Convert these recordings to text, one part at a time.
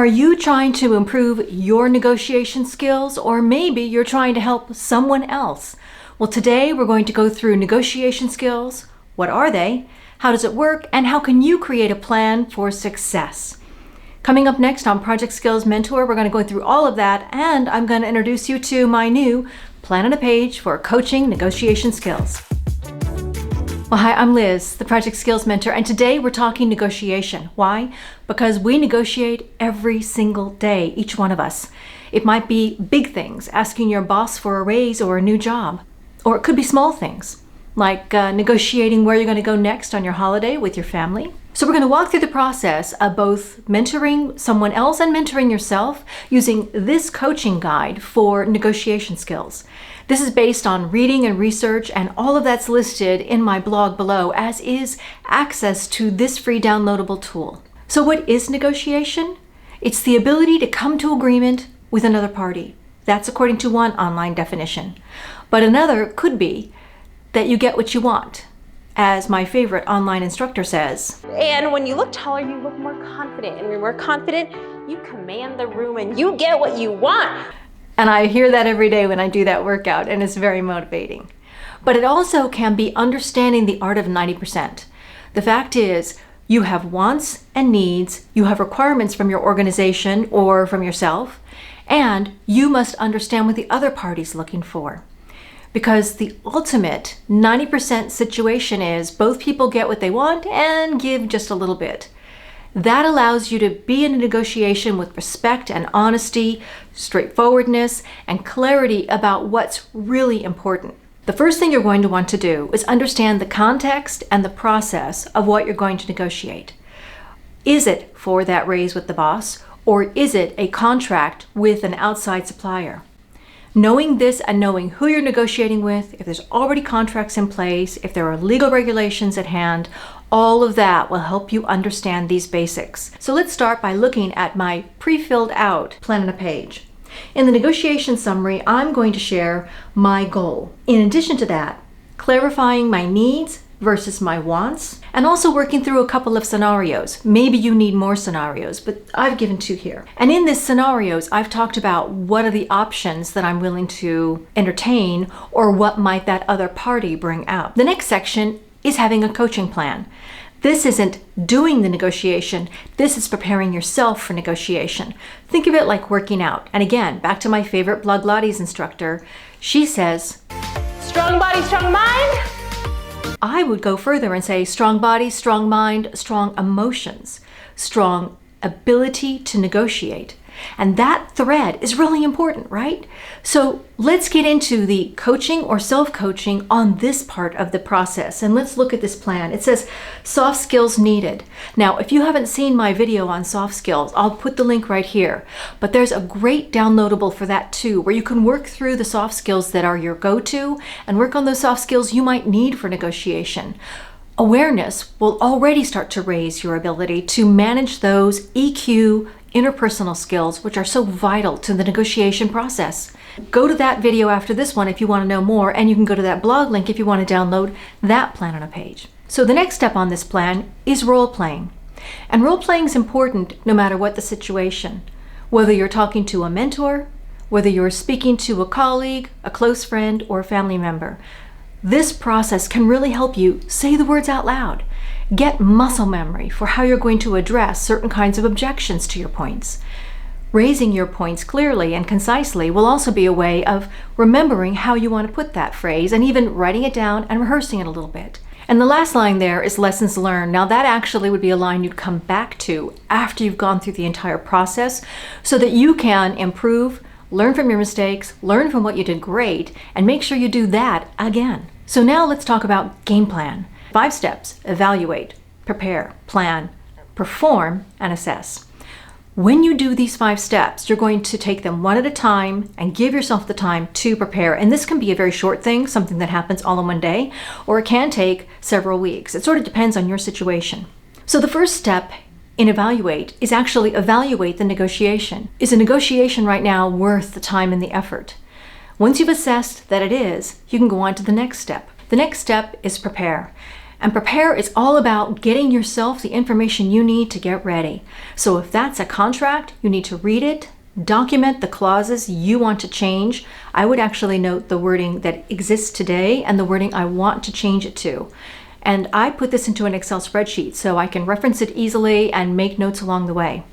Are you trying to improve your negotiation skills, or maybe you're trying to help someone else? Well, today we're going to go through negotiation skills. What are they? How does it work? And how can you create a plan for success? Coming up next on Project Skills Mentor, we're going to go through all of that, and I'm going to introduce you to my new Plan on a Page for coaching negotiation skills. Well, hi, I'm Liz, the Project Skills Mentor, and today we're talking negotiation. Why? Because we negotiate every single day, each one of us. It might be big things, asking your boss for a raise or a new job. Or it could be small things, like negotiating where you're going to go next on your holiday with your family. So we're going to walk through the process of both mentoring someone else and mentoring yourself using this coaching guide for negotiation skills. This is based on reading and research, and all of that's listed in my blog below, as is access to this free downloadable tool. So what is negotiation? It's the ability to come to agreement with another party. That's according to one online definition. But another could be that you get what you want, as my favorite online instructor says. And when you look taller, you look more confident. And when you're more confident, you command the room and you get what you want. And I hear that every day when I do that workout, and it's very motivating. But it also can be understanding the art of 90%. The fact is, you have wants and needs, you have requirements from your organization or from yourself, and you must understand what the other party's looking for. Because the ultimate 90% situation is both people get what they want and give just a little bit. That allows you to be in a negotiation with respect and honesty, straightforwardness, and clarity about what's really important. The first thing you're going to want to do is understand the context and the process of what you're going to negotiate. Is it for that raise with the boss, or is it a contract with an outside supplier? Knowing this and knowing who you're negotiating with, if there's already contracts in place, if there are legal regulations at hand, all of that will help you understand these basics. So let's start by looking at my pre-filled out plan on a page. In the negotiation summary, I'm going to share my goal. In addition to that, clarifying my needs versus my wants, and also working through a couple of scenarios. Maybe you need more scenarios, but I've given two here. And in these scenarios, I've talked about what are the options that I'm willing to entertain, or what might that other party bring out. The next section is having a coaching plan. This isn't doing the negotiation, this is preparing yourself for negotiation. Think of it like working out. And again, back to my favorite Blog Pilates instructor, she says, Strong body, strong mind. I would go further and say strong body, strong mind, strong emotions, strong ability to negotiate. And that thread is really important, right? So let's get into the coaching or self-coaching on this part of the process. And let's look at this plan. It says soft skills needed. Now, if you haven't seen my video on soft skills, I'll put the link right here. But there's a great downloadable for that too, where you can work through the soft skills that are your go-to and work on those soft skills you might need for negotiation. Awareness will already start to raise your ability to manage those EQ, interpersonal skills, which are so vital to the negotiation process. Go to that video after this one if you want to know more, and you can go to that blog link if you want to download that plan on a page. So the next step on this plan is role playing. And role playing is important no matter what the situation. Whether you're talking to a mentor, whether you're speaking to a colleague, a close friend, or a family member. This process can really help you say the words out loud. Get muscle memory for how you're going to address certain kinds of objections to your points. Raising your points clearly and concisely will also be a way of remembering how you want to put that phrase, and even writing it down and rehearsing it a little bit. And the last line there is lessons learned. Now that actually would be a line you'd come back to after you've gone through the entire process, so that you can improve, learn from your mistakes, learn from what you did great, and make sure you do that again. So now let's talk about game plan. 5 steps: evaluate, prepare, plan, perform, and assess. When you do these 5 steps, you're going to take them one at a time and give yourself the time to prepare. And this can be a very short thing, something that happens all in one day, or it can take several weeks. It sort of depends on your situation. So the first step in evaluate is actually evaluate the negotiation. Is a negotiation right now worth the time and the effort? Once you've assessed that it is, you can go on to the next step. The next step is prepare. And prepare is all about getting yourself the information you need to get ready. So if that's a contract, you need to read it, document the clauses you want to change. I would actually note the wording that exists today and the wording I want to change it to. And I put this into an Excel spreadsheet so I can reference it easily and make notes along the way.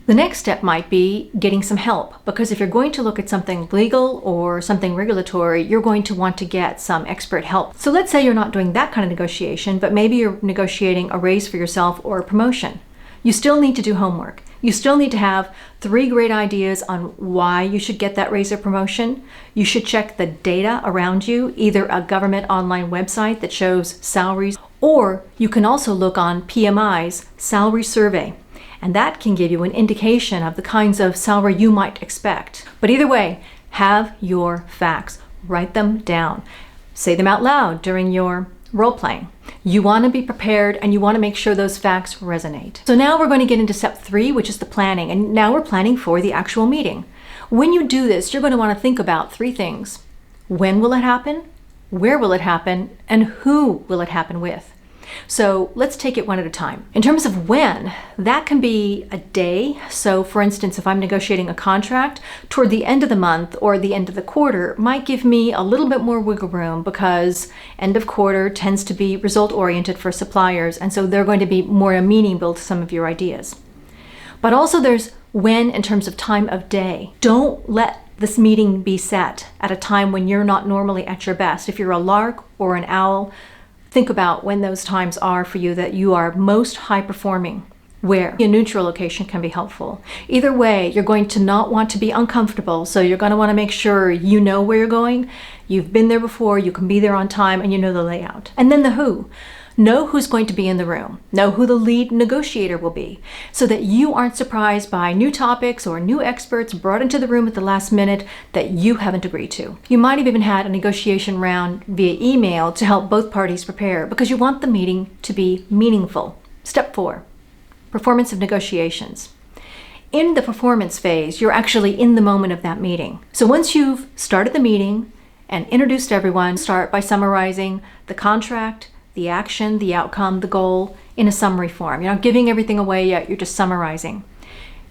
The next step might be getting some help, because if you're going to look at something legal or something regulatory, you're going to want to get some expert help. So let's say you're not doing that kind of negotiation, but maybe you're negotiating a raise for yourself or a promotion. You still need to do homework. You still need to have 3 great ideas on why you should get that raise or promotion. You should check the data around you, either a government online website that shows salaries, or you can also look on PMI's salary survey. And that can give you an indication of the kinds of salary you might expect. But either way, have your facts. Write them down. Say them out loud during your role playing. You want to be prepared and you want to make sure those facts resonate. So now we're going to get into step 3, which is the planning. And now we're planning for the actual meeting. When you do this, you're going to want to think about 3 things. When will it happen? Where will it happen? And who will it happen with? So let's take it one at a time. In terms of when, that can be a day. So for instance, if I'm negotiating a contract, toward the end of the month or the end of the quarter might give me a little bit more wiggle room, because end of quarter tends to be result oriented for suppliers. And so they're going to be more amenable to some of your ideas. But also there's when in terms of time of day. Don't let this meeting be set at a time when you're not normally at your best. If you're a lark or an owl, think about when those times are for you that you are most high performing. Where a neutral location can be helpful. Either way, you're going to not want to be uncomfortable, so you're going to want to make sure you know where you're going, you've been there before, you can be there on time, and you know the layout. And then the who. Know who's going to be in the room. Know who the lead negotiator will be, so that you aren't surprised by new topics or new experts brought into the room at the last minute that you haven't agreed to. You might have even had a negotiation round via email to help both parties prepare, because you want the meeting to be meaningful. Step 4, performance of negotiations. In the performance phase, you're actually in the moment of that meeting. So once you've started the meeting and introduced everyone, start by summarizing the contract, the action, the outcome, the goal in a summary form. You're not giving everything away yet, you're just summarizing.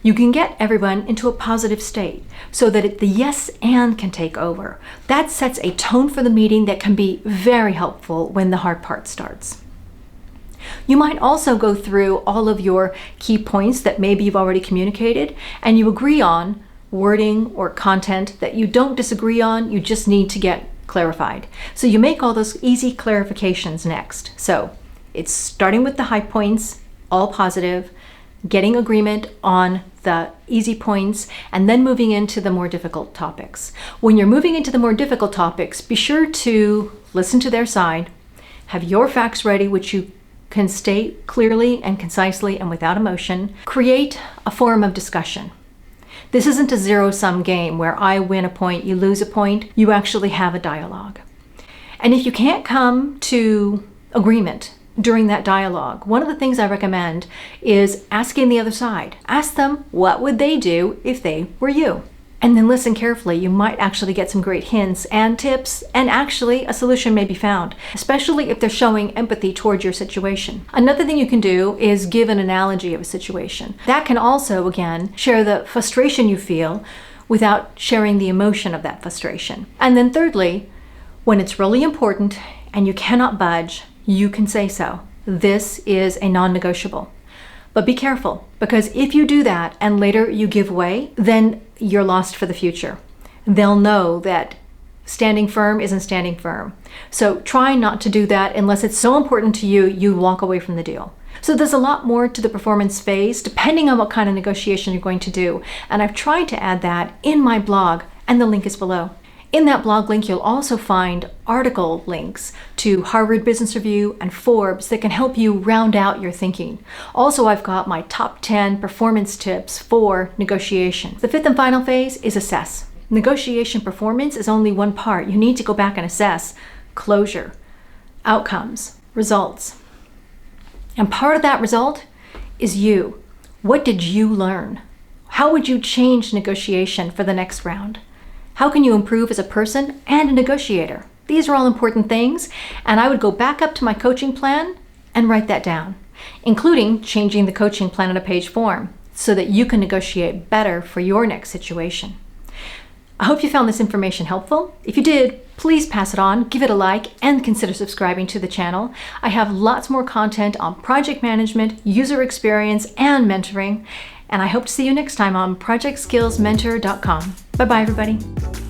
You can get everyone into a positive state so that the yes and can take over. That sets a tone for the meeting that can be very helpful when the hard part starts. You might also go through all of your key points that maybe you've already communicated and you agree on, wording or content that you don't disagree on, you just need to get clarified. So you make all those easy clarifications next. So it's starting with the high points, all positive, getting agreement on the easy points, and then moving into the more difficult topics. When you're moving into the more difficult topics, be sure to listen to their side, have your facts ready, which you can state clearly and concisely and without emotion. Create a forum of discussion. This isn't a zero-sum game where I win a point, you lose a point. You actually have a dialogue. And if you can't come to agreement during that dialogue, one of the things I recommend is asking the other side. Ask them what would they do if they were you. And then listen carefully. You might actually get some great hints and tips, and actually a solution may be found, especially if they're showing empathy towards your situation. Another thing you can do is give an analogy of a situation. That can also, again, share the frustration you feel without sharing the emotion of that frustration. And then thirdly, when it's really important and you cannot budge, you can say so. This is a non-negotiable. But be careful, because if you do that and later you give way, then you're lost for the future. They'll know that standing firm isn't standing firm. So try not to do that unless it's so important to you, you walk away from the deal. So there's a lot more to the performance phase, depending on what kind of negotiation you're going to do. And I've tried to add that in my blog, and the link is below. In that blog link, you'll also find article links to Harvard Business Review and Forbes that can help you round out your thinking. Also, I've got my top 10 performance tips for negotiation. The 5th and final phase is assess. Negotiation performance is only one part. You need to go back and assess closure, outcomes, results. And part of that result is you. What did you learn? How would you change negotiation for the next round? How can you improve as a person and a negotiator? These are all important things, and I would go back up to my coaching plan and write that down, including changing the coaching plan on a page form so that you can negotiate better for your next situation. I hope you found this information helpful. If you did, please pass it on, give it a like, and consider subscribing to the channel. I have lots more content on project management, user experience, and mentoring. And I hope to see you next time on ProjectSkillsMentor.com. Bye-bye, everybody.